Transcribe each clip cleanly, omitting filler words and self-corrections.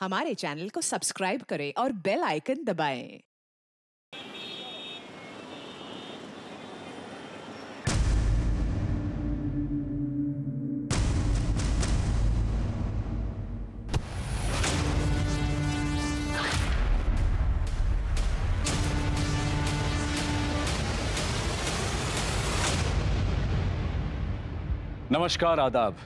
हमारे चैनल को सब्सक्राइब करें और बेल आइकन दबाएं। नमस्कार, आदाब।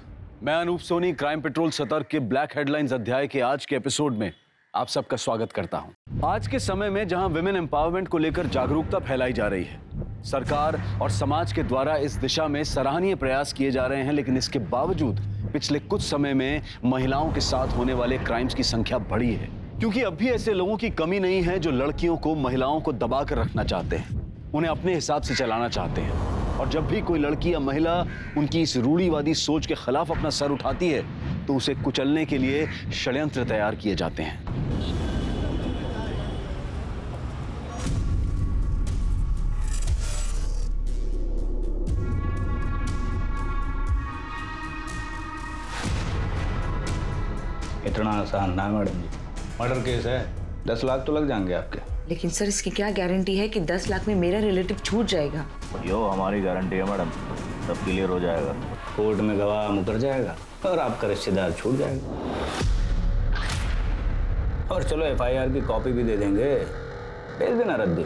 मैं अनूप सोनी क्राइम पेट्रोल सतर्क के ब्लैक हेडलाइंस अध्याय के आज के एपिसोड में आप सबका स्वागत करता हूं। आज के समय में जहां विमेन एम्पावरमेंट को लेकर जागरूकता फैलाई जा रही है, सरकार और समाज के द्वारा इस दिशा में सराहनीय प्रयास किए जा रहे हैं, लेकिन इसके बावजूद पिछले कुछ समय में महिलाओं के साथ होने वाले क्राइम्स की संख्या बढ़ी है। क्योंकि अब भी ऐसे लोगों की कमी नहीं है जो लड़कियों को, महिलाओं को दबा कर रखना चाहते हैं, उन्हें अपने हिसाब से चलाना चाहते हैं। और जब भी कोई लड़की या महिला उनकी इस रूढ़िवादी सोच के खिलाफ अपना सर उठाती है तो उसे कुचलने के लिए षड्यंत्र तैयार किए जाते हैं। इतना आसान ना मैडम जी, मर्डर केस है, 10 लाख तो लग जाएंगे आपके। लेकिन सर, इसकी क्या गारंटी है कि 10 लाख में मेरा रिलेटिव छूट जाएगा? यो हमारी गारंटी है मैडम, सब क्लियर हो जाएगा। कोर्ट में गवाह मुकर जाएगा और आपका रिश्तेदार छूट जाएगा। और चलो FIR की कॉपी भी दे देंगे, भेज देना रद्दी।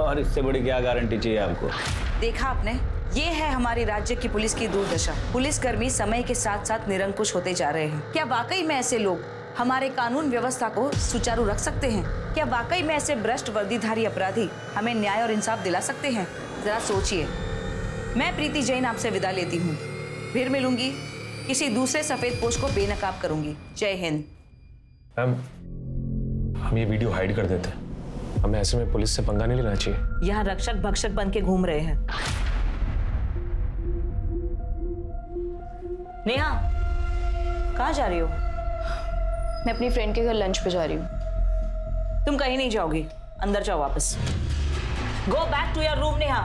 और इससे बड़ी क्या गारंटी चाहिए आपको? देखा आपने, ये है हमारे राज्य की पुलिस की दुर्दशा। पुलिसकर्मी समय के साथ साथ निरंकुश होते जा रहे हैं। क्या वाकई में ऐसे लोग हमारे कानून व्यवस्था को सुचारू रख सकते हैं? क्या वाकई में ऐसे भ्रष्ट वर्दीधारी अपराधी हमें न्याय और इंसाफ दिला सकते हैं? जरा सोचिए। मैं प्रीति जैन आपसे विदा लेती हूँ। फिर मिलूंगी, किसी दूसरे सफेद पोश को बेनकाब करूंगी। जय हिंद। मैम, हम ये वीडियो हाइड कर देते हैं। हमें ऐसे में पुलिस से पंगा नहीं लेना चाहिए। यहाँ रक्षक भक्षक बन के घूम रहे हैं। नेहा, कहाँ जा रही हो? मैं अपनी फ्रेंड के घर लंच पे जा रही हूँ। तुम कहीं नहीं जाओगी, अंदर जाओ वापस। Go back to your room. Neha,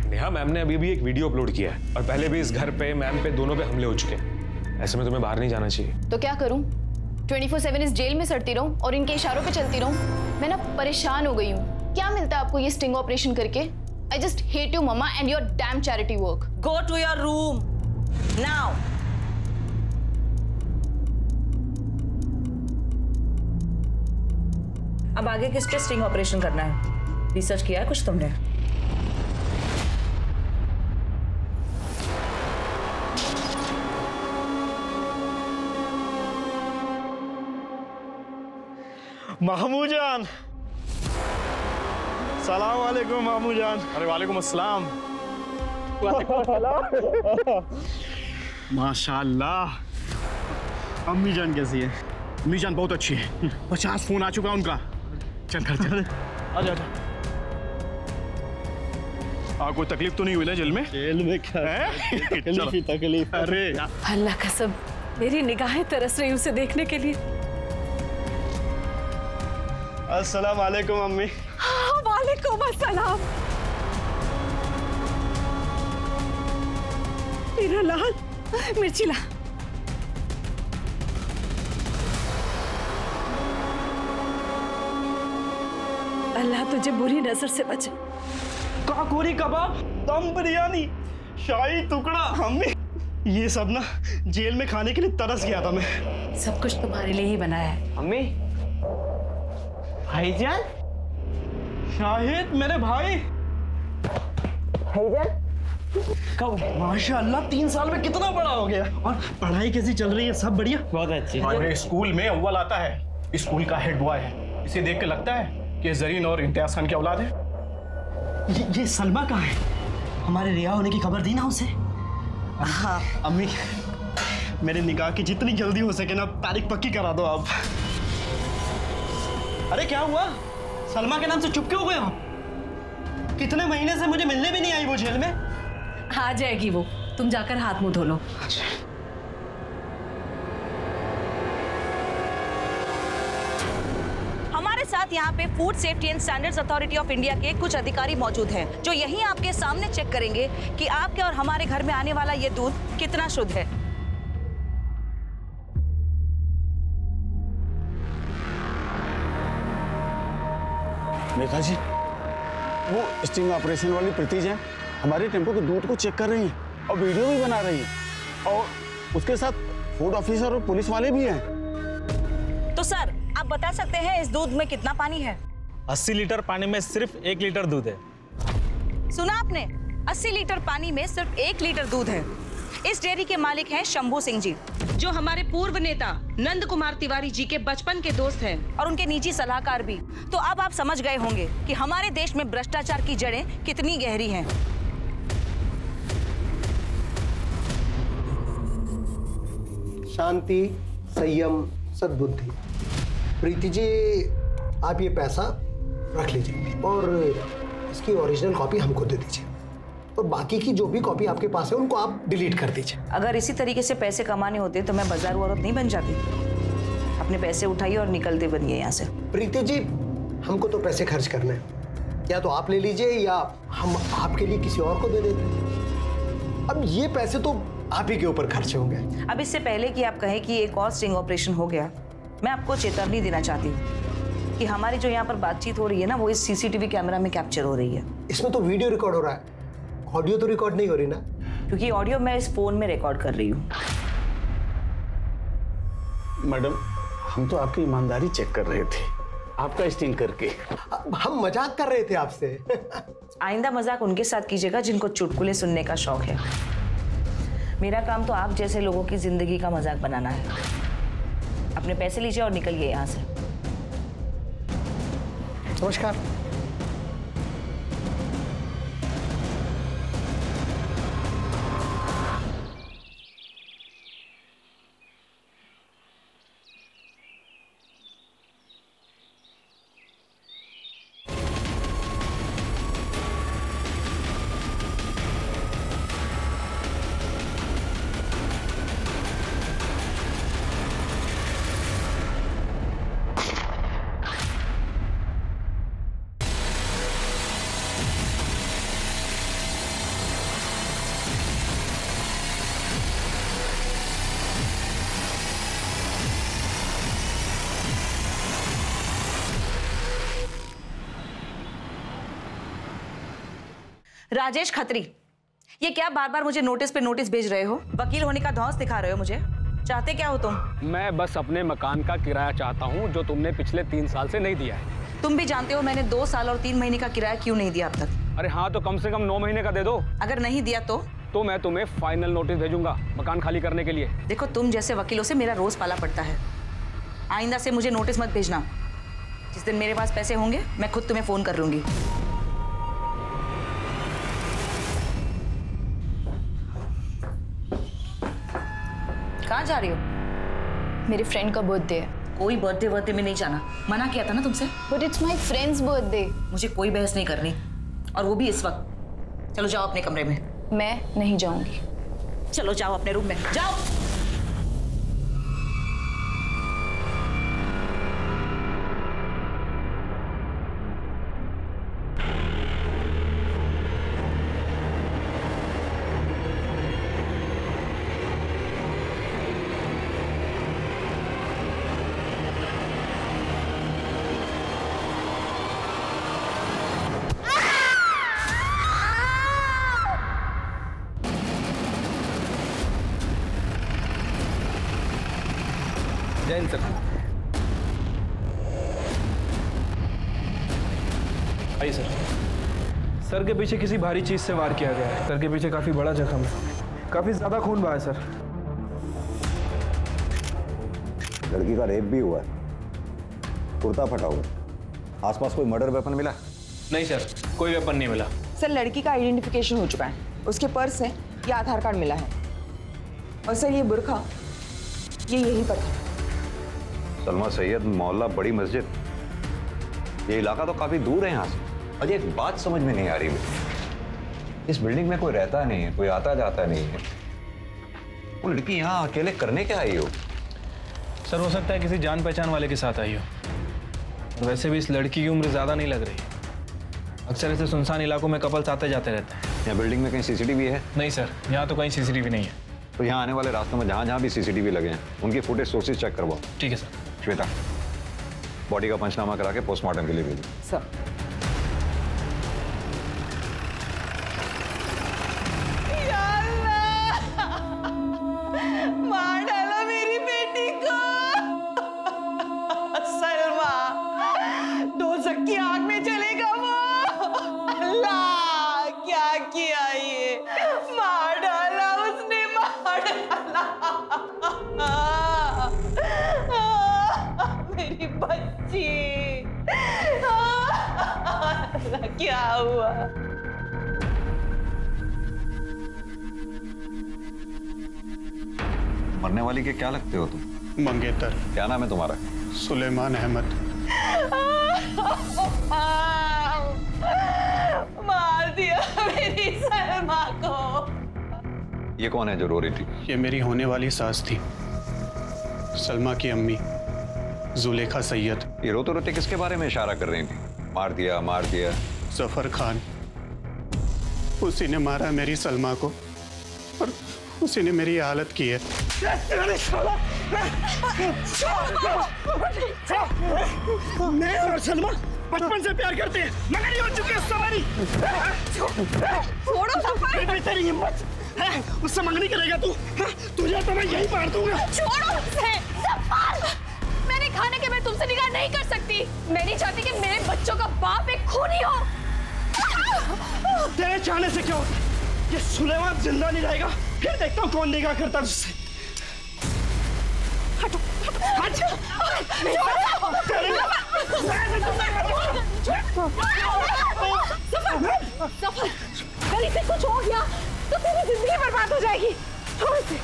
Neha, ma'am ने अभी भी एक वीडियो अपलोड किया है और पहले भी इस घर पे, मैम पे, दोनों पे हमले हो चुके हैं। ऐसे में तुम्हें बाहर नहीं जाना चाहिए। तो क्या करूँ? 24/7 इस जेल में सड़ती रहूँ और इनके इशारों पे चलती रहूँ? मैं ना परेशान हो गई हूँ। क्या मिलता है आपको ये स्टिंग ऑपरेशन करके? I just hate you mamma and your damn charity work. Go to your room now. अब आगे किस पे स्टिंग ऑपरेशन करना है? रिसर्च किया है कुछ तुमने? मामू जान, सलाम वालेकुम मामू जान। अरे वालेकुम अस्सलाम। माशाल्लाह। अम्मी जान कैसी है? अम्मी जान बहुत अच्छी है। 50 फोन आ चुका उनका। चल घर चल। आजा। कोई तकलीफ तो नहीं हुई ना जेल में? जेल में क्या तकलीफ? अरे अल्लाह कसम, मेरी निगाहें तरस रही उसे देखने के लिए। अस्सलाम वालेकुम अम्मी। हाँ, वालेकुम अस्सलाम। मेरा लाल, मिर्ची ला। अल्लाह तुझे बुरी नजर से बचे। काकोरी कबाब, दम बिरयानी, शाही टुकड़ा। अम्मी, ये सब ना जेल में खाने के लिए तरस गया था मैं। सब कुछ तुम्हारे लिए ही बनाया है। अम्मी, भाईजान, शाहिद मेरे भाई। भाईजान कब? माशाअल्लाह, 3 साल में कितना बड़ा हो गया। और पढ़ाई कैसी चल रही है? सब बढ़िया? बहुत अच्छी। हमारे स्कूल में अव्वल आता है, स्कूल का हेड बॉय है। इसे देख के लगता है कि जरीन और इम्तियाज खान की औलाद है। ये सलमा कहाँ है? हमारे रिहा होने की खबर दी ना उसे। हाँ अम्मी, मेरे निकाह की जितनी जल्दी हो सके ना तारीख पक्की करा दो आप। अरे क्या हुआ? सलमा के नाम से चुप क्यों हो गए आप? कितने महीने से मुझे मिलने भी नहीं आई वो जेल में। आ जाएगी वो, तुम जाकर हाथ मुंह धो लो। हमारे साथ यहाँ पे food safety and standards authority of India के कुछ अधिकारी मौजूद हैं, जो यही आपके सामने चेक करेंगे कि आपके और हमारे घर में आने वाला ये दूध कितना शुद्ध है। मेघा जी, वो स्टिंग ऑपरेशन वाली प्रीति जैन हमारे टेम्पो के दूध को चेक कर रही है और वीडियो भी बना रही है, और उसके साथ फूड ऑफिसर और पुलिस वाले भी हैं। तो सर, आप बता सकते हैं इस दूध में कितना पानी है? 80 लीटर पानी में सिर्फ 1 लीटर दूध है। सुना आपने? 80 लीटर पानी में सिर्फ 1 लीटर दूध है। इस डेयरी के मालिक हैं शंभू सिंह जी, जो हमारे पूर्व नेता नंद कुमार तिवारी जी के बचपन के दोस्त हैं और उनके निजी सलाहकार भी। तो अब आप समझ गए होंगे कि हमारे देश में भ्रष्टाचार की जड़ें कितनी गहरी हैं। शांति, संयम, सद्बुद्धि। प्रीति जी, आप ये पैसा रख लीजिए और इसकी ओरिजिनल कॉपी हमको दे दीजिए, और बाकी की जो भी कॉपी आपके पास है उनको आप डिलीट कर दीजिए। अगर इसी तरीके से पैसे कमाने होते तो मैं बाजार औरत नहीं बन जाती। अपने पैसे उठाइए और निकलते बनिए यहाँ से। प्रीति जी, हमको तो पैसे खर्च करने हैं, या तो आप ले लीजिए या हम आपके लिए किसी और को दे देते हैं। अब ये पैसे तो आप ही के ऊपर खर्चे होंगे। अब इससे पहले कि आप कहें कि एक और स्टिंग ऑपरेशन हो गया, मैं आपको चेतावनी देना चाहती हूँ कि हमारी जो यहाँ पर बातचीत हो रही है ना, वो इस सीसीटीवी कैमरा में कैप्चर हो रही है। इसमें तो वीडियो रिकॉर्ड हो रहा है, ऑडियो तो रिकॉर्ड नहीं हो रही ना? क्योंकि ऑडियो मैं इस फोन में रिकॉर्ड कर रही हूँ। मैडम, हम तो आपकी ईमानदारी चेक कर रहे थे, आपका स्टिंग करके। हम मजाक कर रहे थे आपसे। आइंदा मजाक उनके साथ कीजिएगा जिनको चुटकुले सुनने का शौक है। मेरा काम तो आप जैसे लोगों की जिंदगी का मजाक बनाना है। अपने पैसे लीजिए और निकलिए यहाँ से। नमस्कार। राजेश खत्री, ये क्या बार बार मुझे नोटिस पे नोटिस भेज रहे हो? वकील होने का धौंस दिखा रहे हो मुझे? चाहते क्या हो तुम? मैं बस अपने मकान का किराया चाहता हूँ, जो तुमने पिछले 3 साल से नहीं दिया है। तुम भी जानते हो मैंने 2 साल और 3 महीने का किराया क्यों नहीं दिया अब तक। अरे हाँ, तो कम से कम 9 महीने का दे दो। अगर नहीं दिया तो मैं तुम्हें फाइनल नोटिस भेजूंगा मकान खाली करने के लिए। देखो, तुम जैसे वकीलों से मेरा रोज पाला पड़ता है। आइंदा से मुझे नोटिस मत भेजना। जिस दिन मेरे पास पैसे होंगे मैं खुद तुम्हें फोन कर लूंगी। कहाँ जा रही हो? मेरे फ्रेंड का बर्थडे है। कोई बर्थडे में नहीं जाना, मना किया था ना तुमसे। But it's my friends birthday. मुझे कोई बहस नहीं करनी, और वो भी इस वक्त। चलो जाओ अपने कमरे में। मैं नहीं जाऊंगी। चलो जाओ अपने रूम में, जाओ। जैन सर। आइए सर। सर के पीछे किसी भारी चीज से वार किया गया है। सर के पीछे काफी बड़ा जख्म है, काफी ज्यादा खून बहा है सर। लड़की का रेप भी हुआ है, कुर्ता फटा हुआ। आसपास कोई मर्डर वेपन मिला? नहीं सर, कोई वेपन नहीं मिला। सर, लड़की का आइडेंटिफिकेशन हो चुका है। उसके पर्स से ये आधार कार्ड मिला है, और सर ये बुर्का ये यहीं पर था। सलमा सैयद मोहल्ला बड़ी मस्जिद, ये इलाका तो काफी दूर है यहाँ से। और एक बात समझ में नहीं आ रही मुझे, इस बिल्डिंग में कोई रहता नहीं है, कोई आता जाता नहीं है। वो लड़की यहाँ अकेले करने क्या आई हो? सर, हो सकता है किसी जान पहचान वाले के साथ आई हो। और वैसे भी इस लड़की की उम्र ज्यादा नहीं लग रही। अक्सर ऐसे सुनसान इलाकों में कपल्स आते जाते रहते हैं। यहाँ बिल्डिंग में कहीं सीसीटीवी है? नहीं सर, यहाँ तो कहीं सीसीटीवी नहीं है। तो यहाँ आने वाले रास्तों में जहाँ जहाँ भी सीसीटीवी लगे हैं उनकी फुटेज सोर्सेज चेक करवाओ। ठीक है सर। श्वेता, बॉडी का पंचनामा करा के पोस्टमार्टम के लिए भेजो। सर। बच्ची। क्या हुआ? मरने वाली के क्या लगते हो तुम? मंगेतर। क्या नाम है तुम्हारा? सुलेमान अहमद। मार दिया मेरी सलमा को। ये कौन है जो रो रही थी? ये मेरी होने वाली सास थी, सलमा की अम्मी जुलेखा सैयद। ये रोते रोते किसके बारे में इशारा कर रही थी? मार दिया, मार दिया। जफर खान, उसी ने मारा मेरी सलमा को और उसी ने मेरी हालत की है। मैं और सलमा बचपन से प्यार करते हैं, मगर ये हो चुकी है सवारी। छोड़ो सफर। तेरी हिम्मत है, उससे मंगनी करेगा तू? तुझे तो मैं यही मार दूंगा। छोड़ो उसे। सफर, मैंने खाने के मैं तुमसे निकाह नहीं कर सकती। मैं नहीं चाहती कि मेरे बच्चों का बाप एक खूनी हो। तेरे चाहने से क्या होता है? ये सुलेमान जिंदा नहीं रहेगा, फिर देखता हूँ कौन निकाह करता है उससे। हटो, हट। सफर, अगर इसे कुछ हो गया तो तेरी जिंदगी बर्बाद हो जाएगी। छोड़ इसे।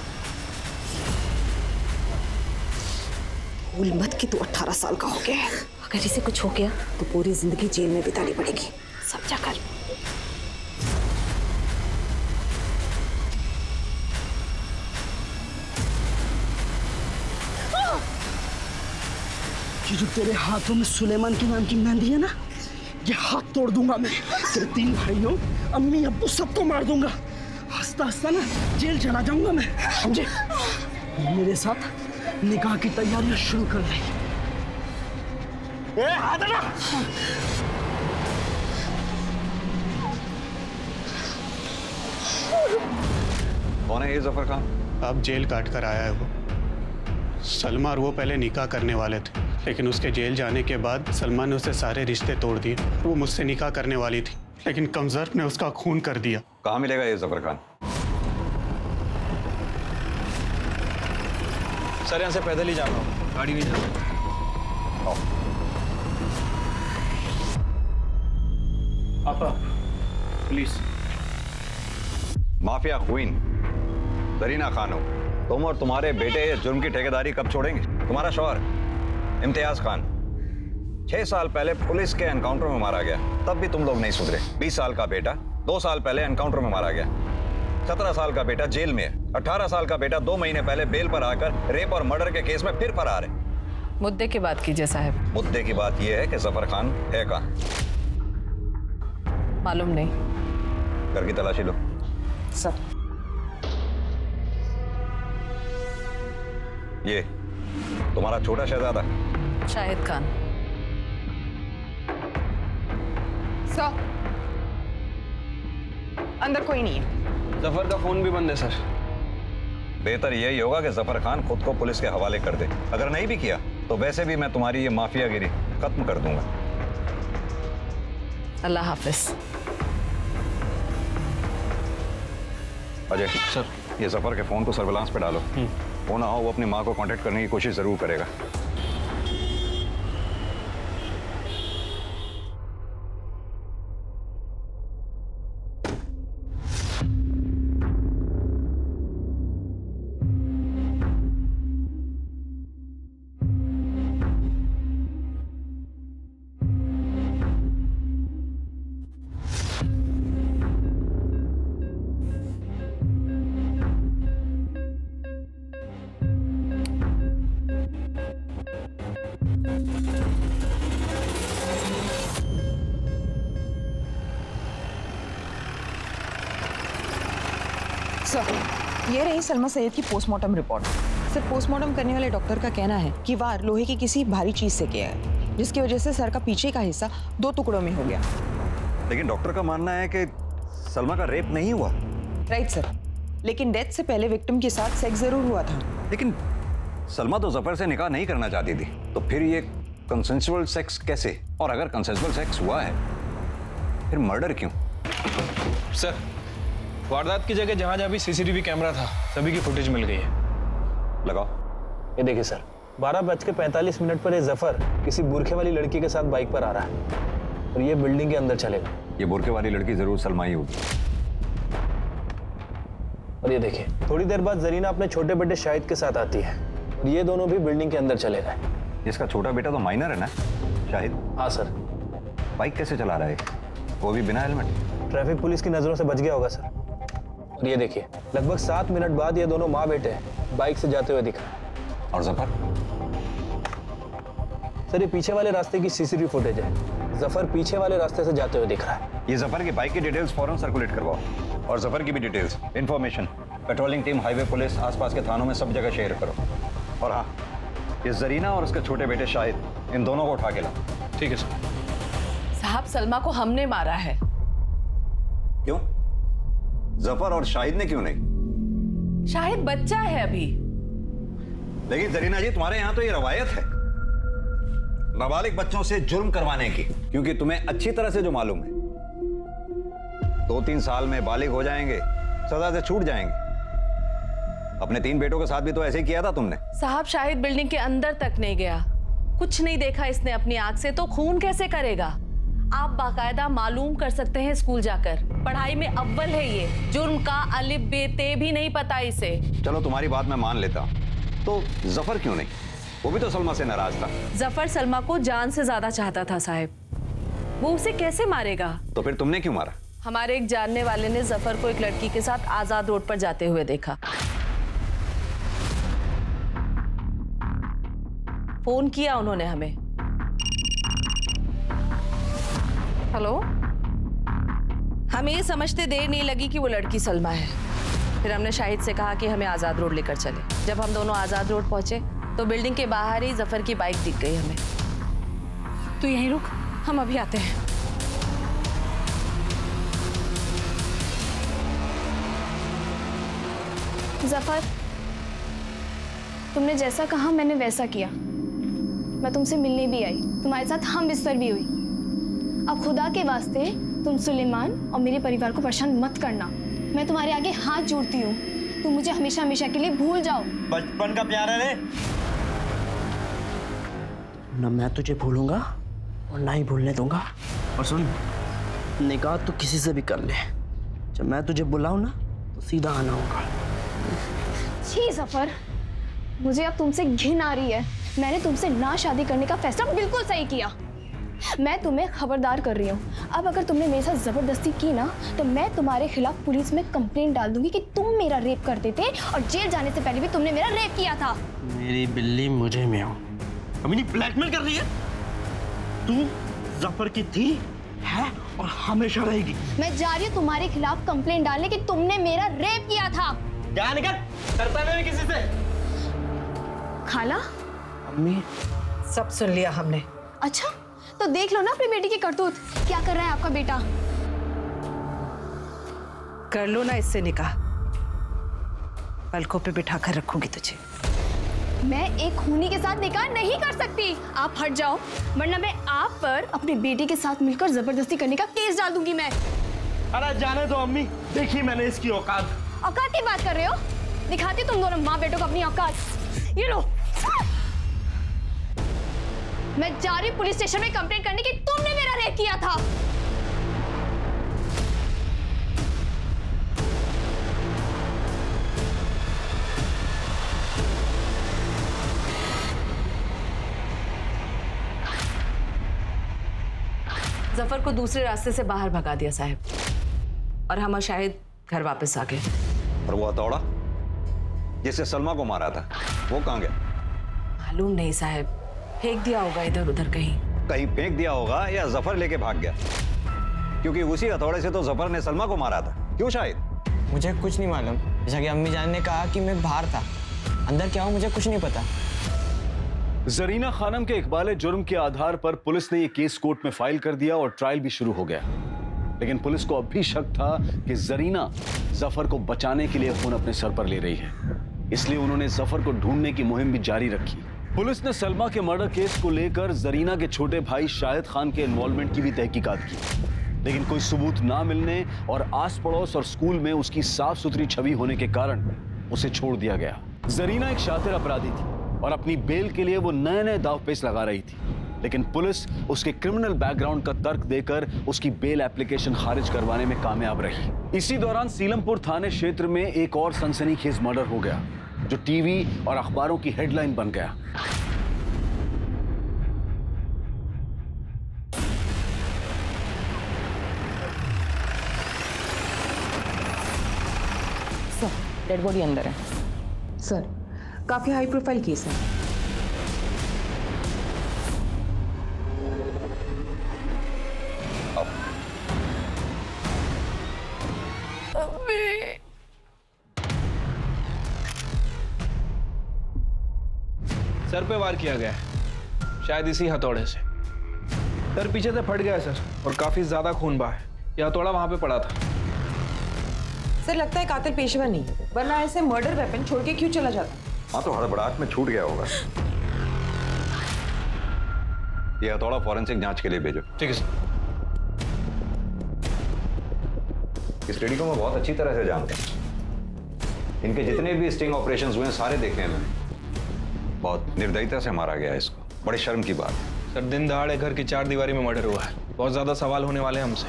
भूल मत कि तू 18 साल का हो गया है। अगर इसे कुछ हो गया तो पूरी जिंदगी जेल में बितानी पड़ेगी, समझा कर। ये जो तेरे हाथों में सुलेमान के नाम की मेहंदी है ना, ये हाथ तोड़ दूंगा मैं। तेरे 3 भाइयों, अम्मी, अब्बू सबको मार दूंगा। हंसता हंसता ना जेल चला जाऊंगा मैं, समझे? मेरे साथ निकाह की तैयारियां शुरू कर दे। हाथ हटा। कौन है ये जफर खान? अब जेल काट कर आया है वो। सलमा और वो पहले निकाह करने वाले थे, लेकिन उसके जेल जाने के बाद सलमा ने उसे सारे रिश्ते तोड़ दिए। वो मुझसे निकाह करने वाली थी, लेकिन कमजर ने उसका खून कर दिया। कहाँ मिलेगा ये जफर खान? सर यहाँ से पैदल ही जाना होगा, गाड़ी नहीं जाना। आपा, please. Mafia queen Zarina Khan हो तुम, और तुम्हारे बेटे ये जुर्म की ठेकेदारी कब छोड़ेंगे? तुम्हारा शौहर इम्तियाज खान 6 साल पहले पुलिस के एनकाउंटर में मारा गया, तब भी तुम लोग नहीं सुधरे। 20 साल का बेटा 2 साल पहले एनकाउंटर में मारा गया। 17 साल का बेटा जेल में है। 18 साल का बेटा 2 महीने पहले बेल पर आकर रेप और मर्डर के केस में फिर फरार है। मुद्दे की बात कीजिए साहब। मुद्दे की बात यह है कि जफर खान है कहाँ? मालूम नहीं। घर की तलाशी लो। सर। ये तुम्हारा छोटा शहजादा शाहिद खान। सर, अंदर कोई नहीं है। जफर का फोन भी बंद है सर। बेहतर यही होगा कि जफर खान खुद को पुलिस के हवाले कर दे। अगर नहीं भी किया तो वैसे भी मैं तुम्हारी ये माफियागिरी खत्म कर दूंगा। अल्लाह हाफिज। अजय सर, ये जफर के फोन को सर्विलांस पे डालो। वो ना हो वो अपनी माँ को कांटेक्ट करने की कोशिश जरूर करेगा। सर, ये रही सलमा सैयद की पोस्टमार्टम रिपोर्ट। सर, पोस्टमार्टम करने वाले डॉक्टर का कहना है कि वार लोहे की किसी भारी चीज से किया है, जिसकी वजह से सर का पीछे का हिस्सा 2 टुकड़ों में हो गया। लेकिन डॉक्टर का मानना है कि सलमा का रेप नहीं हुआ। राइट सर, लेकिन डेथ से पहले विक्टिम के साथ सेक्स जरूर हुआ था। लेकिन सलमा तो जफर से निकाह नहीं करना चाहती थी, तो फिर ये कंसेंसुअल सेक्स कैसे? और अगर कंसेंसुअल सेक्स हुआ है फिर मर्डर क्यों? सर, वारदात की जगह जहां जहां भी सीसीटीवी कैमरा था, सभी की फुटेज मिल गई है। लगाओ। ये देखिए सर, 12:45 पर ये जफर किसी बुरखे वाली लड़की के साथ बाइक पर आ रहा है और ये बिल्डिंग के अंदर चलेगा। ये बुरखे वाली लड़की जरूर सलमा ही होगी। और ये देखिए, थोड़ी देर बाद जरीना अपने छोटे बेटे शाहिद के साथ आती है और ये दोनों भी बिल्डिंग के अंदर चले गए। इसका छोटा बेटा तो माइनर है ना शाहिद? हाँ सर। बाइक कैसे चला रहा है वो भी बिना हेलमेट? ट्रैफिक पुलिस की नजरों से बच गया होगा सर। और ये देखिए, लगभग 7 मिनट बाद ये दोनों माँ बेटे बाइक से जाते हुए दिखा। और जफर? सर ये पीछे वाले रास्ते की सीसीटीवी फुटेज है। जफर पीछे वाले रास्ते से जाते हुए दिख रहा है। ये जफर की बाइक की डिटेल्स फौरन सर्कुलेट करवाओ और जफर की भी details, information patrolling team, highway police, आसपास के थानों में सब जगह शेयर करो। और हाँ, ये जरीना और उसके छोटे बेटे शाहिद, इन दोनों को उठा के लाओ। ठीक है सर। साहब, सलमा को हमने मारा है। क्यों? जफर और शाहिद ने क्यों नहीं? शाहिद बच्चा है अभी। लेकिन जरीना जी, तुम्हारे यहाँ तो ये रवायत है नाबालिग बच्चों से जुर्म करवाने की, क्योंकि तुम्हें अच्छी तरह से जो मालूम है 2-3 साल में बालिग हो जाएंगे, सजा से छूट जाएंगे। अपने 3 बेटों के साथ भी तो ऐसे ही किया था तुमने। साहब, शाहिद बिल्डिंग के अंदर तक नहीं गया, कुछ नहीं देखा इसने अपनी आंख से, तो खून कैसे करेगा? आप बाकायदा मालूम कर सकते हैं स्कूल जाकर। पढ़ाई में अव्वल है ये, जुर्म का अलिफ बे ते भी नहीं पता इसे। चलो तुम्हारी बात मैं मान लेता हूं, तो जफर क्यों नहीं? वो भी तो सलमा से नाराज था। जफर सलमा को जान से ज्यादा चाहता था साहब, वो उसे कैसे मारेगा? तो फिर तुमने क्यों मारा? हमारे एक जानने वाले ने जफर को एक लड़की के साथ आजाद रोड पर जाते हुए देखा। फोन किया उन्होंने हमें। हेलो, हमें ये समझते देर नहीं लगी कि वो लड़की सलमा है। फिर हमने शाहिद से कहा कि हमें आजाद रोड लेकर चले। जब हम दोनों आजाद रोड पहुंचे तो बिल्डिंग के बाहर ही जफर की बाइक दिख गई हमें। तू यहीं रुक, हम अभी आते हैं। जफर, तुमने जैसा कहा मैंने वैसा किया। मैं तुमसे मिलने भी आई, तुम्हारे साथ हम बिस्तर भी हुई। अब खुदा के वास्ते तुम सुलेमान और मेरे परिवार को परेशान मत करना। मैं तुम्हारे आगे हाथ जोड़ती हूँ, तुम मुझे हमेशा हमेशा के लिए भूल जाओ। बचपन का प्यार है रे। ना मैं तुझे भूलूंगा और ना ही भूलने दूंगा। और सुन, निकाह तो किसी से भी कर ले, जब मैं तुझे बुलाऊं ना तो सीधा आना होगा। छी जफर, मुझे अब तुमसे घिन आ रही है। मैंने तुमसे ना शादी करने का फैसला बिल्कुल सही किया। मैं तुम्हें खबरदार कर रही हूँ, अब अगर तुमने मेरे साथ जबरदस्ती की ना तो मैं तुम्हारे खिलाफ पुलिस में कंप्लेंट डाल दूंगी कि तुम मेरा रेप करते थे और जेल जाने से पहले भी तुमने मेरा रेप किया था। मेरी बिल्ली मुझे में हो, अमीनी ब्लैकमेल कर रही है। तू जफर की थी, है और हमेशा रहेगी। मैं जा रही हूँ तुम्हारे खिलाफ कंप्लेंट डालने कि तुमने मेरा रेप किया था। क्या निकल करता नहीं किसी से। खाला, अम्मी, सब सुन लिया हमने। अच्छा, तो देख लो ना अपनी बेटी की करतूत, क्या कर रहा है आपका बेटा। कर लो ना इससे निकाह, पलकों पे बिठा कर रखूंगी तुझे। मैं एक खूनी के साथ निकाह नहीं कर सकती। आप हट जाओ, वरना मैं आप पर अपने बेटे के साथ मिलकर जबरदस्ती करने का केस डाल दूंगी मैं। अरे जाने दो अम्मी, देखी मैंने इसकी औकात। औकात की बात कर रहे हो? दिखाती तुम दोनों माँ बेटों को अपनी औकात। ये लो, मैं जा रही पुलिस स्टेशन में कंप्लेंट करने की तुमने मेरा रेप किया था। जफर को दूसरे रास्ते से बाहर भगा दिया साहब, और हम और शाहिद घर वापस आ गए। और वो हथौड़ा जिससे सलमा को मारा था वो कहाँ गया? मालूम नहीं साहब, फेंक दिया होगा इधर उधर कहीं। कहीं फेंक दिया होगा या जफर लेके भाग गया, क्योंकि उसी हथौड़े से तो जफर ने सलमा को मारा था। क्यों शाहिद? मुझे कुछ नहीं मालूम, जैसा कि अम्मी जान ने कहा कि मैं बाहर था, अंदर क्या हूँ मुझे कुछ नहीं पता। जरीना खानम के इकबाल जुर्म के आधार पर पुलिस ने यह केस कोर्ट में फाइल कर दिया और ट्रायल भी शुरू हो गया। लेकिन पुलिस को अब भी शक था कि जरीना जफर को बचाने के लिए खून अपने सर पर ले रही है, इसलिए उन्होंने जफर को ढूंढने की मुहिम भी जारी रखी। पुलिस ने सलमा के मर्डर केस को लेकर जरीना के छोटे भाई शाहिद खान के इन्वॉल्वमेंट की भी तहकीकात की, लेकिन कोई सबूत ना मिलने और आस पड़ोस और स्कूल में उसकी साफ सुथरी छवि होने के कारण उसे छोड़ दिया गया। जरीना एक शातिर अपराधी थी और अपनी बेल के लिए वो नए नए दावपेच लगा रही थी, लेकिन पुलिस उसके क्रिमिनल बैकग्राउंड का तर्क देकर उसकी बेल एप्लीकेशन खारिज करवाने में कामयाब रही। इसी दौरान सीलमपुर थाने क्षेत्र में एक और सनसनीखेज मर्डर हो गया, जो टीवी और अखबारों की हेडलाइन बन गया। सर, डेड बॉडी अंदर है। सर, काफी हाई प्रोफाइल केस है। सर पे वार किया गया है, शायद इसी हथौड़े से। सर पीछे से फट गया है सर, और काफी ज्यादा खून बहा है। यह हथौड़ा वहां पे पड़ा था। सर लगता है कातिल पेशेवर नहीं, वरना ऐसे मर्डर वेपन छोड़ के क्यों चला जाता? हाँ तो हड़बड़ाहट में छूट गया होगा। ये हथौड़ा फॉरेंसिक जांच के लिए भेजो। ठीक है सर। इस लेडी को मैं बहुत अच्छी तरह से जानता हूँ। इनके जितने भी स्टिंग ऑपरेशंस हुए हैं सारे देखे हैं मैंने। बहुत निर्दयता से मारा गया है इसको, बड़ी शर्म की बात। सर दिन दहाड़े घर की 4 दीवारी में मर्डर हुआ है, बहुत ज्यादा सवाल होने वाले हैं हमसे।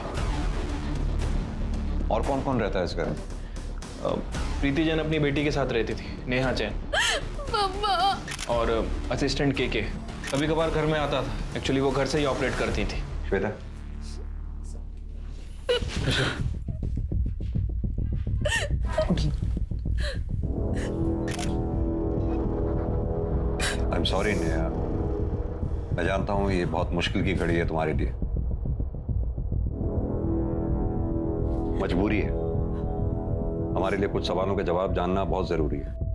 और कौन कौन रहता है इस घर में? प्रीति जैन अपनी बेटी के साथ रहती थी, नेहा जैन। और असिस्टेंट के कभी कभार घर में आता था। एक्चुअली वो घर से ही ऑपरेट करती थी। Shweta, I am sorry Neha, मैं जानता हूं ये बहुत मुश्किल की घड़ी है तुम्हारे लिए, मजबूरी है। हमारे लिए कुछ सवालों के जवाब जानना बहुत जरूरी है।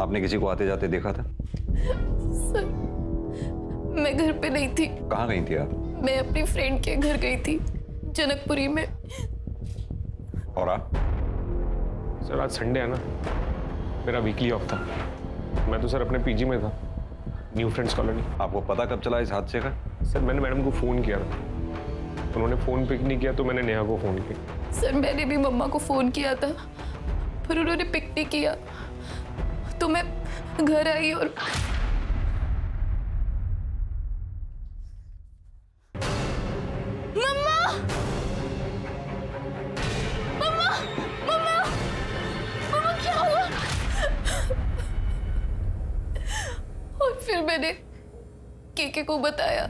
आपने किसी को आते जाते देखा था? सर, मैं घर पे नहीं थी। कहाँ गई थी आप? मैं अपनी फ्रेंड के घर गई थी, जनकपुरी में। और आप? सर आज संडे है ना, मेरा वीकली ऑफ था। मैं तो सर अपने पीजी में था, न्यू फ्रेंड्स कॉलोनी। आपको पता कब चला इस हादसे का? सर मैंने मैडम को फोन किया था, उन्होंने फोन पिक नहीं किया तो मैंने नेहा को फोन किया। सर मैंने भी मम्मा को फोन किया था, पर उन्होंने पिक नहीं किया, तो मैं घर आई और मम्मा मम्मा मम्मा मम्मा क्या हुआ? और फिर मैंने केके को बताया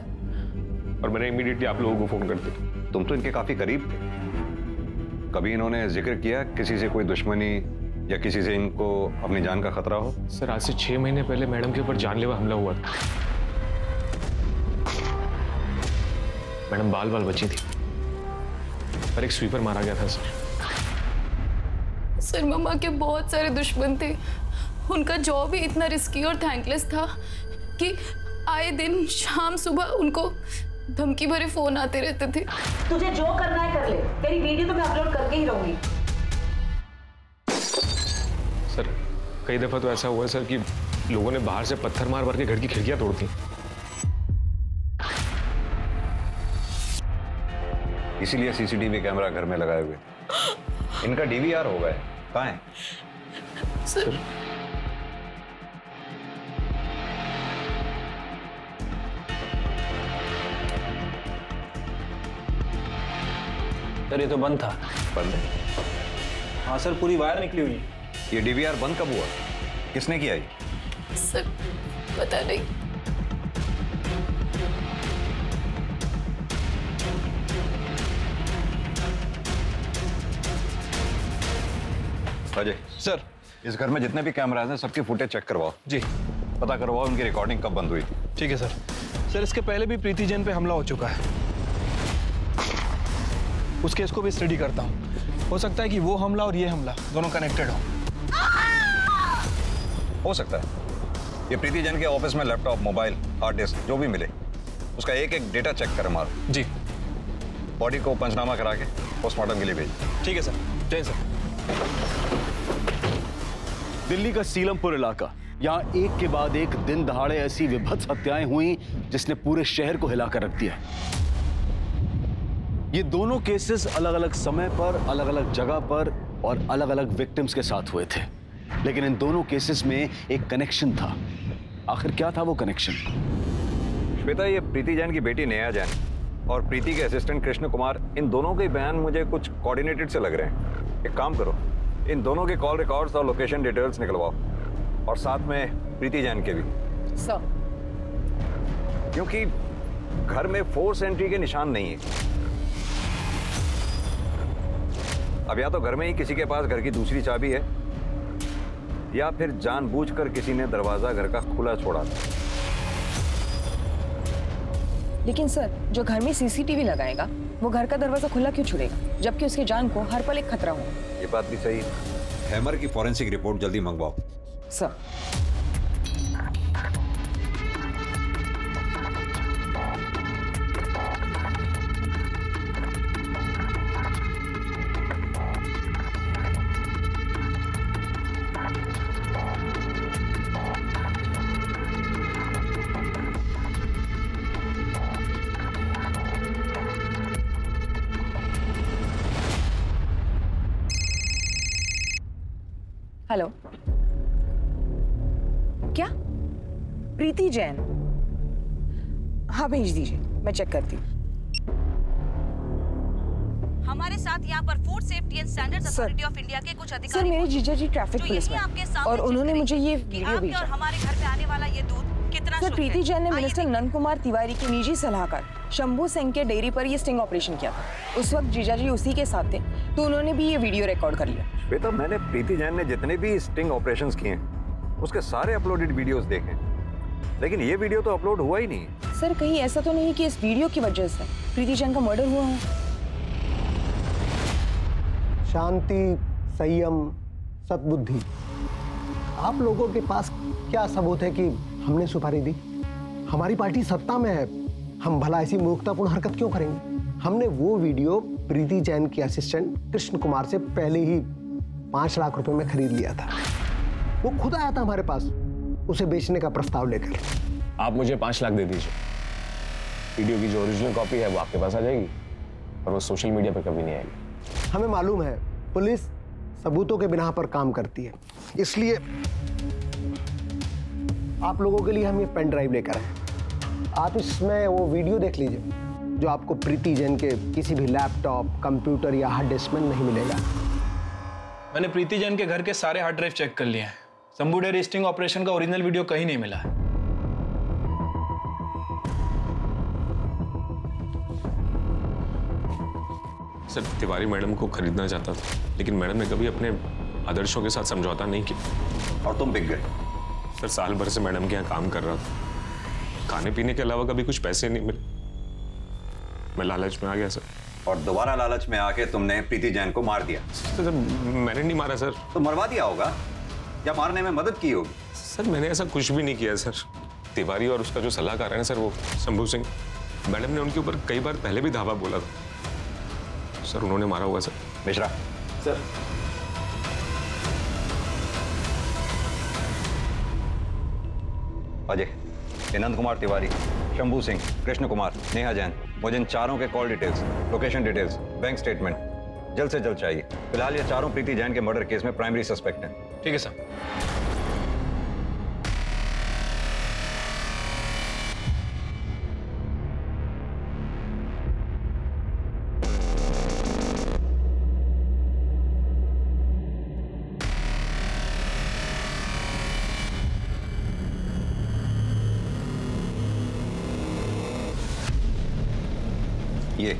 और मैंने इमीडिएटली आप लोगों को फोन कर दिया। तुम तो इनके काफी करीब थे। कभी इन्होंने जिक्र किया किसी से कोई दुश्मनी या किसी से इनको अपनी जान का खतरा हो? सर आज से 6 महीने पहले मैडम के ऊपर जानलेवा हमला हुआ था। मैडम बाल बाल बची थी, पर एक स्वीपर मारा गया था सर। सर मम्मा के बहुत सारे दुश्मन थे। उनका जॉब ही इतना रिस्की और थैंकलेस था कि आए दिन शाम सुबह उनको धमकी भरे फोन आते रहते थे। तुझे जो करना है कर ले, तेरी वीडियो तो मैं अपलोड करके ही रहूंगी। सर कई दफा तो ऐसा हुआ है सर कि लोगों ने बाहर से पत्थर मार मार के घर की खिड़कियां तोड़ दी। इसीलिए सीसीटीवी कैमरा घर में लगाए हुए। इनका डीवीआर हो गया, कहाँ है? सर सर ये तो बंद था। बंद है? हाँ सर, पूरी वायर निकली हुई है। ये डीवीआर बंद कब हुआ? किसने किया ये? सर पता नहीं। अजय सर, इस घर में जितने भी कैमरास हैं सबकी फुटेज चेक करवाओ। जी। पता करवाओ उनकी रिकॉर्डिंग कब बंद हुई थी। ठीक है सर। सर इसके पहले भी प्रीति जैन पे हमला हो चुका है, उस केस को भी स्टडी करता हूँ। हो सकता है कि वो हमला और ये हमला दोनों कनेक्टेड हो सकता है। ये प्रीति जैन के ऑफिस में लैपटॉप, मोबाइल, हार्ड डिस्क जो भी मिले उसका एक एक डेटा चेक कर मारो। जी। बॉडी को पंचनामा करा के पोस्टमार्टम के लिए भेज। ठीक है सर। जय सर। दिल्ली का सीलमपुर इलाका, यहाँ एक के बाद एक दिन दहाड़े ऐसी विभत्स हत्याएं हुई जिसने पूरे शहर को हिलाकर रख दिया। ये दोनों केसेस अलग अलग समय पर, अलग अलग जगह पर और अलग अलग विक्टिम्स के साथ हुए थे, लेकिन इन दोनों केसेस में एक कनेक्शन था आखिर क्या था वो कनेक्शन? श्वेता, ये प्रीति जैन की बेटी नेहा जैन और प्रीति के असिस्टेंट कृष्ण कुमार, इन दोनों के बयान मुझे कुछ कोऑर्डिनेटेड से लग रहे हैं। एक काम करो, इन दोनों के कॉल रिकॉर्ड्स और लोकेशन डिटेल्स निकलवाओ, और साथ में प्रीति जैन के भी। सर। क्योंकि घर में फोर्स एंट्री के निशान नहीं है। अब या तो घर में ही किसी के पास घर की दूसरी चाबी है, या फिर जानबूझकर किसी ने दरवाजा घर का खुला छोड़ा था। लेकिन सर, जो घर में सीसीटीवी लगाएगा वो घर का दरवाजा खुला क्यों छोड़ेगा, जबकि उसकी जान को हर पल एक खतरा हो? ये बात भी सही है। हैमर की फॉरेंसिक रिपोर्ट जल्दी मंगवाओ। सर। हेलो, क्या? प्रीति जैन? हाँ, भेज दीजिए, मैं चेक करती हूँ। हमारे साथ यहाँ पर food safety and standards authority of India के कुछ अधिकारी। सर, मेरे जीजा जी ट्रैफिक पुलिस में और उन्होंने मुझे ये वीडियो भेजा। और हमारे घर पे आने वाला ये दूध कितना सर, प्रीति जैन ने मिनिस्टर नंद कुमार तिवारी के निजी सलाहकार शंभू सिंह के डेयरी पर ये स्टिंग ऑपरेशन किया था। उस वक्त जीजा जी उसी के साथ थे, तो उन्होंने भी ये वीडियो रिकॉर्ड कर लिया। श्वेता, मैंने प्रीति जैन ने जितने भी स्टिंग ऑपरेशंस किए हैं उसके सारे अपलोडेड वीडियोस देखे, लेकिन ये वीडियो तो अपलोड हुआ ही नहीं। सर, कहीं ऐसा तो नहीं कि इस वीडियो की वजह से प्रीति जैन का मर्डर हुआ हो? शांति, संयम, सद्बुद्धि, आप लोगों के पास क्या सबूत है कि हमने सुपारी दी? हमारी पार्टी सत्ता में है, हम भला ऐसी मूर्खतापूर्ण हरकत क्यों करेंगे? हमने वो वीडियो प्रीति जैन के असिस्टेंट कृष्ण कुमार से पहले ही 5 लाख रुपए में खरीद लिया था। वो खुद आया था हमारे पास उसे बेचने का प्रस्ताव लेकर। आप मुझे 5 लाख दे दीजिए, वीडियो की जो ओरिजिनल कॉपी है वो आपके पास आ जाएगी और वो सोशल मीडिया पर कभी नहीं आएगी। हमें मालूम है पुलिस सबूतों के बिना पर काम करती है, इसलिए आप लोगों के लिए हम ये पेन ड्राइव लेकर आए। आप इसमें वो वीडियो देख लीजिए जो आपको प्रीति जैन के किसी भी लैपटॉप, कंप्यूटर या हार्ड डिस्क में नहीं मिलेगा। मैंने प्रीति जैन के घर के सारे हार्ड ड्राइव चेक कर लिए हैं। शंभू डेयरी स्टिंग ऑपरेशन का ओरिजिनल वीडियो कहीं नहीं मिला है। सर, तिवारी मैडम को खरीदना चाहता था, लेकिन मैडम ने कभी अपने आदर्शों के साथ समझौता नहीं किया। और तुम बिक गए? सर, साल भर से मैडम के यहाँ काम कर रहा था, खाने पीने के अलावा कभी कुछ पैसे नहीं मिले, मैं लालच में आ गया सर। और दोबारा लालच में आके तुमने प्रीति जैन को मार दिया? सर, मैंने नहीं मारा सर। तो मरवा दिया होगा या मारने में मदद की होगी? सर, मैंने ऐसा कुछ भी नहीं किया सर। तिवारी और उसका जो सलाहकार है ना सर, वो शंभू सिंह, मैडम ने उनके ऊपर कई बार पहले भी धावा बोला था सर, उन्होंने मारा होगा सर। मिश्रा। सर, अजय, नंद कुमार तिवारी, शंभू सिंह, कृष्ण कुमार, नेहा जैन, मुझे इन चारों के call details, location details, bank statement जल्द से जल्द चाहिए। फिलहाल ये चारों प्रीति जैन के मर्डर केस में प्राइमरी सस्पेक्ट हैं। ठीक है सर। ये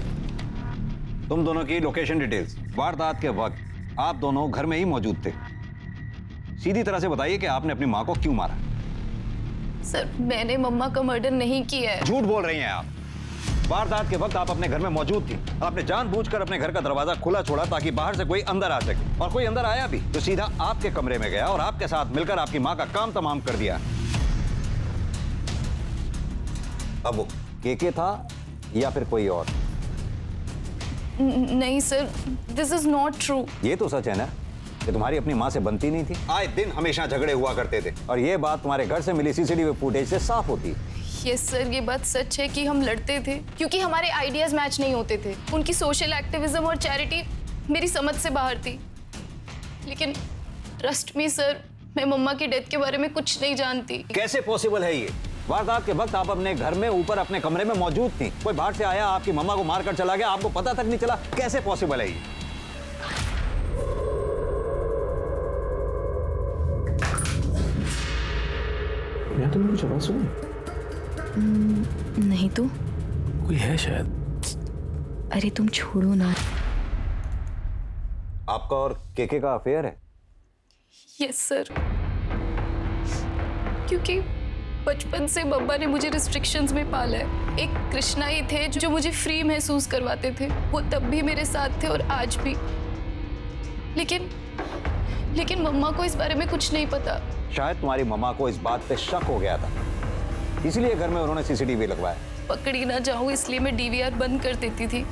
तुम दोनों की लोकेशन डिटेल्स। वारदात के वक्त आप दोनों घर में ही मौजूद थे। सीधी तरह से बताइए कि आपने अपनी मां को क्यों मारा? सर, मैंने मम्मा का मर्डर नहीं किया है। झूठ बोल रही हैं आप। वारदात के वक्त आप अपने घर में मौजूद थी। आपने जानबूझकर अपने घर का दरवाजा खुला छोड़ा ताकि बाहर से कोई अंदर आ सके, और कोई अंदर आया भी तो सीधा आपके कमरे में गया और आपके साथ मिलकर आपकी मां का काम तमाम कर दिया। अब वो केके था या फिर कोई और? नहीं sir, this is not true. ये तो सच है ना कि तुम्हारी अपनी माँ से बनती नहीं थी। आए दिन हमेशा झगड़े हुआ करते थे, और ये बात तुम्हारे घर से मिली सीसीटीवी फुटेज से साफ होती है। यस सर, ये बात सच है कि हम लड़ते थे क्योंकि हमारे आइडियाज मैच नहीं होते थे। उनकी सोशल एक्टिविज्म और चैरिटी मेरी समझ से बाहर थी। लेकिन ट्रस्ट मी सर, मैं मम्मा की डेथ के बारे में कुछ नहीं जानती। कैसे पॉसिबल है ये? वारदात के वक्त आप अपने घर में ऊपर अपने कमरे में मौजूद थी, कोई बाहर से आया आपकी मम्मा को मारकर चला गया, आपको पता तक नहीं चला। कैसे पॉसिबल है ये? तुमने कुछ आवाज सुनी? नहीं तो कोई है शायद। अरे तुम छोड़ो ना। आपका और केके का अफेयर है? यस सर, क्योंकि बचपन से मम्मा ने मुझे रिस्ट्रिक्शंस में पाला है। एक कृष्णा ही थे जो मुझे फ्री महसूस करवाते थे, वो तब भी मेरे साथ थे और आज भी। लेकिन मम्मा को इस बारे में कुछ नहीं पता। शायद तुम्हारी मम्मा को इस बात पे शक हो गया था, इसलिए घर में उन्होंने सीसीटीवी लगवाया। पकड़ी ना जाऊं इसलिए मैं डीवीआर बंद कर देती थी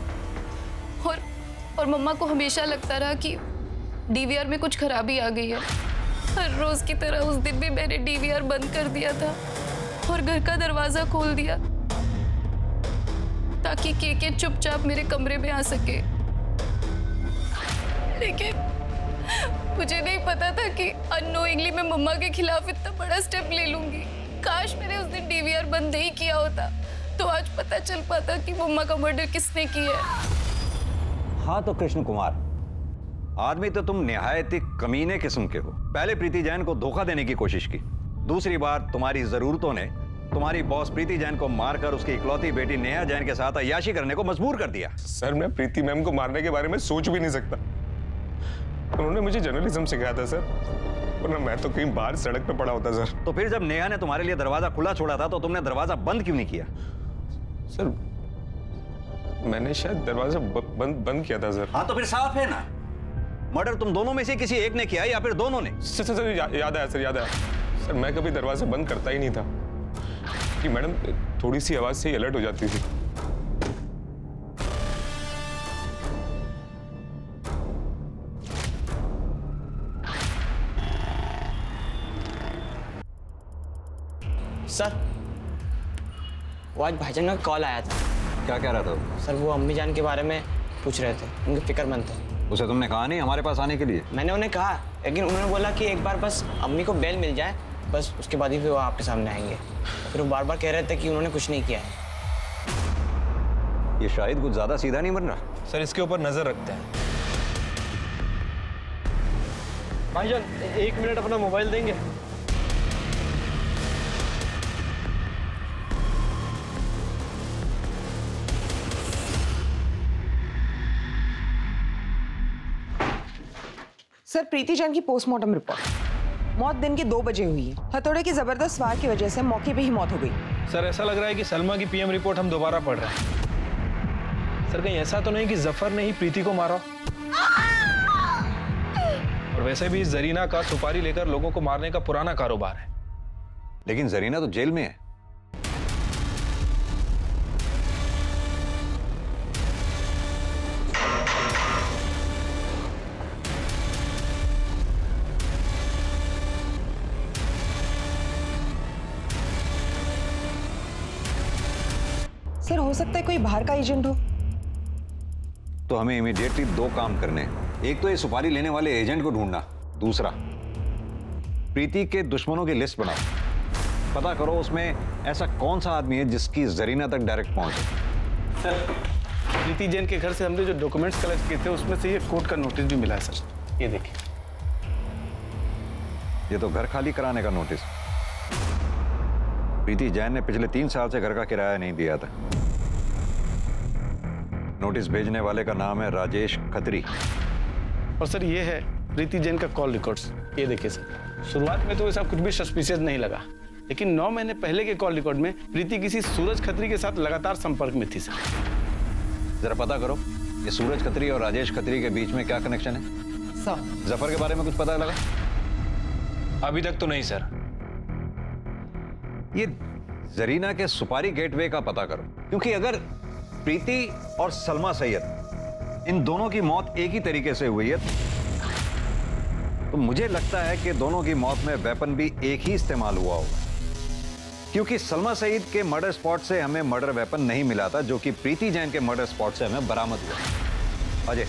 और मम्मा को हमेशा लगता रहा कि डीवीआर में कुछ खराबी आ गई है। हर रोज की तरह उस दिन भी मैंने डीवीआर बंद कर दिया था और घर का दरवाजा खोल दिया ताकि केके चुपचाप मेरे कमरे में आ सके। लेकिन मुझे नहीं पता था कि अननोइंगली मैं मम्मा के खिलाफ इतना बड़ा स्टेप ले लूंगी। काश मैंने उस दिन डीवीआर बंद नहीं किया होता तो आज पता चल पाता कि मम्मा का मर्डर किसने किया है। हाँ तो कृष्ण कुमार, आदमी तो तुम निहायत ही कमीने किस्म के हो। पहले प्रीति जैन को धोखा देने की कोशिश की, दूसरी बार तुम्हारी जरूरतों ने तुम्हारी बॉस प्रीति जैन को मारकर उसकी इकलौती बेटी नेहा जैन के साथ अय्याशी करने को मजबूर कर दिया। सर मैं प्रीति मैम को मारने के बारे में सोच भी नहीं सकता। उन्होंने मुझे जर्नलिज्म सिखाया था सर, वरना मैं तो कहीं बाहर सड़क पे पड़ा होता सर। तो फिर जब नेहा ने तुम्हारे लिए दरवाजा खुला छोड़ा था तो तुमने दरवाजा बंद क्यों नहीं किया? सर मैंने शायद दरवाजा बंद किया था सर। हाँ तो फिर साफ है ना, मर्डर तुम दोनों में से किसी एक ने किया या फिर दोनों ने? सर याद आया सर, याद आया सर। मैं कभी दरवाजा बंद करता ही नहीं था कि मैडम थोड़ी सी आवाज से ही अलर्ट हो जाती थी। सर वो आज भाईजान का कॉल आया था। क्या कह रहा था? सर वो अम्मी जान के बारे में पूछ रहे थे, उनकी फिक्रमंद थे। उसे तुमने कहा नहीं हमारे पास आने के लिए? मैंने उन्हें कहा, लेकिन उन्होंने बोला कि एक बार बस अम्मी को बेल मिल जाए, बस उसके बाद ही फिर वो आपके सामने आएंगे। फिर वो बार बार कह रहे थे कि उन्होंने कुछ नहीं किया है। ये शायद कुछ ज्यादा सीधा नहीं बन रहा। सर इसके ऊपर नजर रखते हैं। भाईजान 1 मिनट अपना मोबाइल देंगे? सर प्रीति जैन की पोस्टमार्टम रिपोर्ट। मौत दिन के 2 बजे हुई है। हथौड़े की जबरदस्त वार की वजह से मौके पे ही मौत हो गई। सर ऐसा लग रहा है कि सलमा की पीएम रिपोर्ट हम दोबारा पढ़ रहे हैं। सर कहीं ऐसा तो नहीं कि जफर ने ही प्रीति को मारा? और वैसे भी जरीना का सुपारी लेकर लोगों को मारने का पुराना कारोबार है। लेकिन जरीना तो जेल में है। सर हो सकता है कोई बाहर का एजेंट हो। तो हमें इमीडिएटली 2 काम करने हैं। एक तो ये सुपारी लेने वाले एजेंट को ढूंढना, दूसरा प्रीति के दुश्मनों की लिस्ट बनाओ। पता करो उसमें ऐसा कौन सा आदमी है जिसकी जरीना तक डायरेक्ट पहुंचे। सर प्रीति जैन के घर से हमने जो डॉक्यूमेंट्स कलेक्ट किए थे उसमें से ये कोर्ट का नोटिस भी मिला है सर, ये देखिए। ये तो घर खाली कराने का नोटिस। प्रीति जैन ने पिछले 3 साल से घर का किराया नहीं दिया था। नोटिस भेजने वाले का नाम है राजेश खत्री। और सर ये है प्रीति जैन का कॉल रिकॉर्ड्स, ये देखिए सर। शुरुआत में तो ऐसा कुछ भी सस्पिशियस नहीं लगा, लेकिन 9 महीने पहले के कॉल रिकॉर्ड में प्रीति किसी सूरज खत्री के साथ लगातार संपर्क में थी सर। जरा पता करो ये सूरज खत्री और राजेश खत्री के बीच में क्या कनेक्शन है? सर जफर के बारे में कुछ पता लगा? अभी तक तो नहीं सर। ये जरीना के सुपारी गेटवे का पता करो, क्योंकि अगर प्रीति और सलमा सैयद इन दोनों की मौत एक ही तरीके से हुई है तो मुझे लगता है कि दोनों की मौत में वेपन भी एक ही इस्तेमाल हुआ होगा। क्योंकि सलमा सईद के मर्डर स्पॉट से हमें मर्डर वेपन नहीं मिला था, जो कि प्रीति जैन के मर्डर स्पॉट से हमें बरामद हुआ। अजय,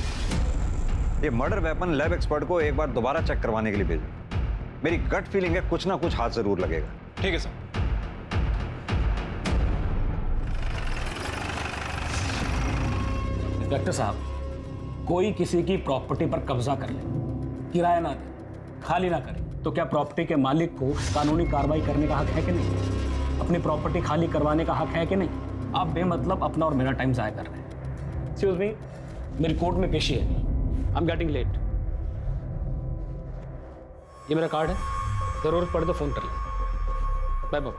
ये मर्डर वेपन लैब एक्सपर्ट को एक बार दोबारा चेक करवाने के लिए भेजो। मेरी गट फीलिंग है कुछ ना कुछ हाथ जरूर लगेगा। ठीक है सर। इंस्पेक्टर साहब, कोई किसी की प्रॉपर्टी पर कब्जा कर ले, किराया ना दे, खाली ना करे, तो क्या प्रॉपर्टी के मालिक को कानूनी कार्रवाई करने का हक है कि नहीं? अपनी प्रॉपर्टी खाली करवाने का हक है कि नहीं? आप बेमतलब अपना और मेरा टाइम जाया कर रहे हैं। एक्सक्यूज मी, मेरी कोर्ट में पेशी है, आई एम गेटिंग लेट। ये मेरा कार्ड है, जरूरत पड़े तो फोन कर ले। Bye bye.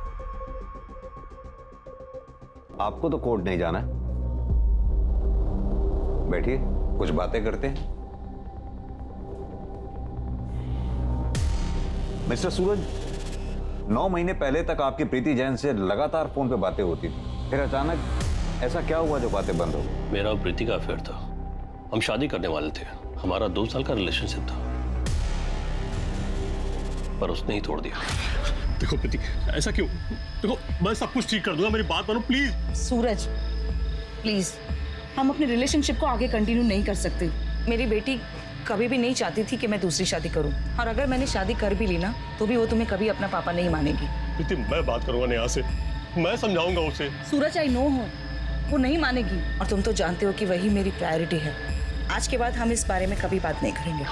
आपको तो कोर्ट नहीं जाना है, बैठिए कुछ बातें करते हैं। मिस्टर सूरज, 9 महीने पहले तक आपकी प्रीति जैन से लगातार फोन पे बातें होती थी, फिर अचानक ऐसा क्या हुआ जो बातें बंद हो गई? मेरा और प्रीति का अफेयर था, हम शादी करने वाले थे, हमारा 2 साल का रिलेशनशिप था, पर उसने ही तोड़ दिया। देखो प्रीति, ऐसा क्यों? देखो मैं सब कुछ ठीक कर दूंगा, मेरी बात मानो प्लीज। सूरज प्लीज, हम अपने रिलेशनशिप को आगे कंटिन्यू नहीं कर सकते। मेरी बेटी कभी भी नहीं चाहती थी कि मैं दूसरी शादी करूं, और अगर मैंने शादी कर भी ली ना तो भी वो तुम्हें कभी अपना पापा नहीं मानेगी। प्रीति, मैं बात करूंगा नेहा से, मैं समझाऊंगा उसे। सूरज, आई नो हो वो नहीं मानेगी, और तुम तो जानते हो कि वही मेरी प्रायोरिटी है। आज के बाद हम इस बारे में कभी बात नहीं करेंगे।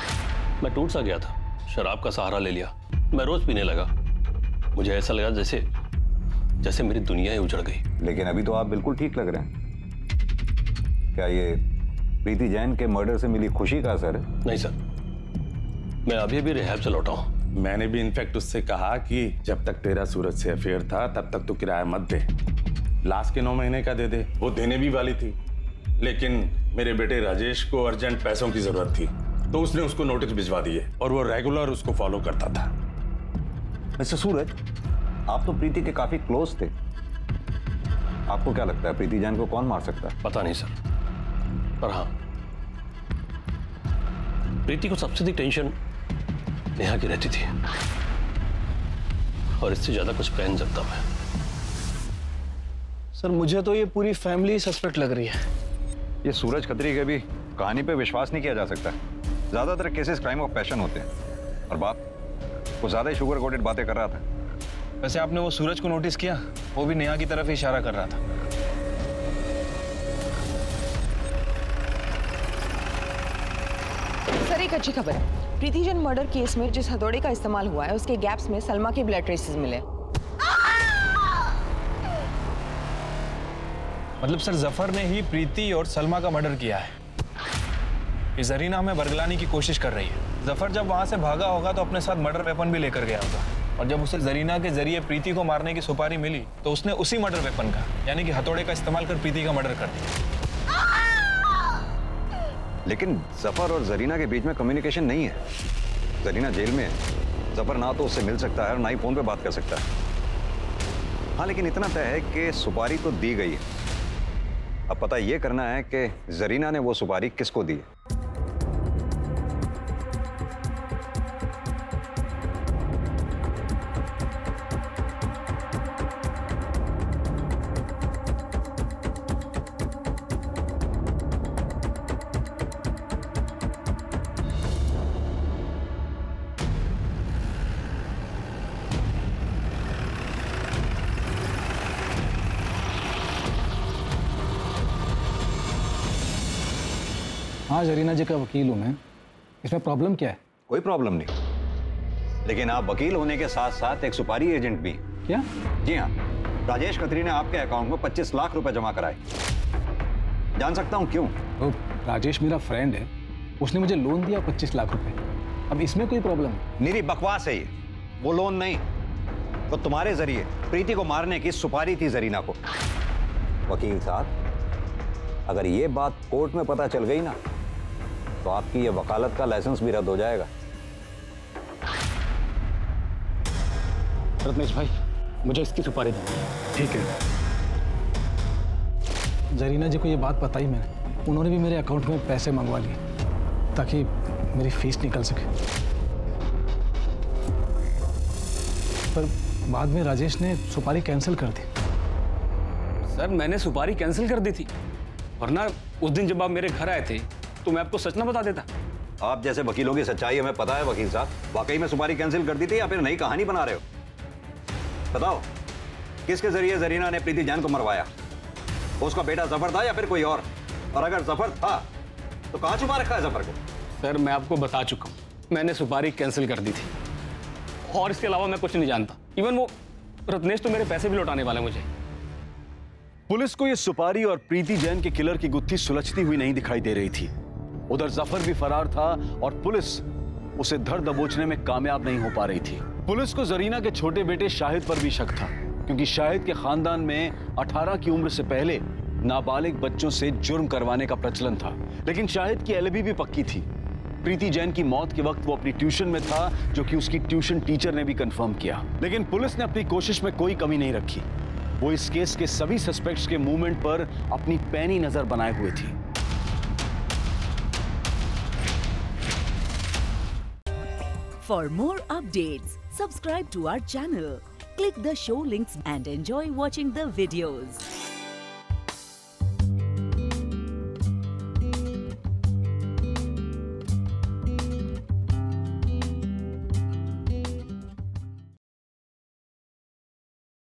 मैं टूट सा गया था, शराब का सहारा ले लिया, मैं रोज पीने लगा, मुझे ऐसा लगा जैसे मेरी दुनिया ही उजड़ गई। लेकिन अभी तो आप बिल्कुल ठीक लग रहे हैं। क्या ये प्रीति जैन के मर्डर से मिली खुशी का असर है? नहीं सर, मैं अभी रिहैब से लौटा हूँ। मैंने भी इनफैक्ट उससे कहा कि जब तक तेरा सूरज से अफेयर था तब तक तो किराया मत दे, लास्ट के 9 महीने का दे दे। वो देने भी वाली थी, लेकिन मेरे बेटे राजेश को अर्जेंट पैसों की जरूरत थी, तो उसने उसको नोटिस भिजवा दिए और वो रेगुलर उसको फॉलो करता था। मिस्टर सूरज, आप तो प्रीति के काफी क्लोज थे, आपको क्या लगता है प्रीति जैन को कौन मार सकता है? पता नहीं सर, पर हाँ, प्रीति को सबसे अधिक टेंशन नेहा की रहती थी, और इससे ज्यादा कुछ कह नहीं सकता मैं। सर मुझे तो ये पूरी फैमिली सस्पेक्ट लग रही है। ये सूरज खत्री के भी कहानी पे विश्वास नहीं किया जा सकता। ज्यादातर केसेस क्राइम ऑफ पैशन होते हैं, और बाप वो ज्यादा ही शुगर कोटेड बातें कर रहा था। वैसे आपने वो सूरज को नोटिस किया? वो भी नेहा की तरफ ही इशारा कर रहा था। सर एक अच्छी खबर है, प्रीति जैन मर्डर केस में जिस हथौड़े का इस्तेमाल हुआ है उसके गैप्स में सलमा के ब्लड ट्रेसेस मिले। मतलब सर जफर ने ही प्रीति और सलमा का मर्डर किया है। ये जरीना हमें बरगलाने की कोशिश कर रही है। जफर जब वहां से भागा होगा तो अपने साथ मर्डर वेपन भी लेकर गया होगा, और जब उसे जरीना के जरिए प्रीति को मारने की सुपारी मिली तो उसने उसी मर्डर वेपन का यानी कि हथौड़े का इस्तेमाल कर प्रीति का मर्डर कर दिया। लेकिन जफर और जरीना के बीच में कम्युनिकेशन नहीं है। जरीना जेल में है, जफर ना तो उससे मिल सकता है और ना ही फोन पे बात कर सकता है। हाँ, लेकिन इतना तय है कि सुपारी तो दी गई है। अब पता ये करना है कि जरीना ने वो सुपारी किसको दी है। हाँ, जरीना जी का वकील हूँ मैं। इसमें प्रॉब्लम क्या है? कोई प्रॉब्लम नहीं, लेकिन आप वकील होने के साथ साथ एक सुपारी एजेंट भी। क्या? जी हाँ, राजेश खत्री ने आपके अकाउंट में 25 लाख रुपए जमा कराए। जान सकता हूँ क्यों? तो राजेश मेरा फ्रेंड है, उसने मुझे लोन दिया 25 लाख रुपए। अब इसमें कोई प्रॉब्लम? निरी बकवास है ये, वो लोन नहीं, तो तुम्हारे जरिए प्रीति को मारने की सुपारी थी जरीना को। वकील साहब, अगर ये बात कोर्ट में पता चल गई ना तो आपकी ये वकालत का लाइसेंस भी रद्द हो जाएगा। रत्नेश भाई, मुझे इसकी सुपारी दो। ठीक है। जरीना जी को ये बात बताई मैंने, उन्होंने भी मेरे अकाउंट में पैसे मंगवा लिए ताकि मेरी फीस निकल सके। पर बाद में राजेश ने सुपारी कैंसिल कर दी। सर मैंने सुपारी कैंसिल कर दी थी, वरना उस दिन जब आप मेरे घर आए थे तो मैं आपको सच ना बता देता। आप जैसे वकीलों की सच्चाई हमें पता है वकील साहब। वाकई में सुपारी कैंसिल कर दी थी या फिर नई कहानी बना रहे हो? बताओ, किसके जरिए जरीना ने प्रीति जैन को मरवाया? उसका बेटा जफर था या फिर कोई और अगर जफर था तो कहां छुपा रखा है जफर को? सर मैं आपको बता चुका हूँ, मैंने सुपारी कैंसिल कर दी थी और इसके अलावा मैं कुछ नहीं जानता। इवन वो रत्नेश तो मेरे पैसे भी लौटाने वाला है मुझे। पुलिस को यह सुपारी और प्रीति जैन के किलर की गुत्थी सुलझती हुई नहीं दिखाई दे रही थी। उधर जफर भी फरार था और पुलिस उसे धर दबोचने में कामयाब नहीं हो पा रही थी। पुलिस को जरीना के छोटे बेटे शाहिद पर भी शक था, क्योंकि शाहिद के खानदान में 18 की उम्र से पहले नाबालिग बच्चों से जुर्म करवाने का प्रचलन था। लेकिन शाहिद की एलिबी भी पक्की थी। प्रीति जैन की मौत के वक्त वो अपनी ट्यूशन में था, जो कि उसकी ट्यूशन टीचर ने भी कंफर्म किया। लेकिन पुलिस ने अपनी कोशिश में कोई कमी नहीं रखी। वो इस केस के सभी सस्पेक्ट्स के मूवमेंट पर अपनी पैनी नजर बनाए हुए थी। For more updates, subscribe to our channel, click the show links and enjoy watching the videos.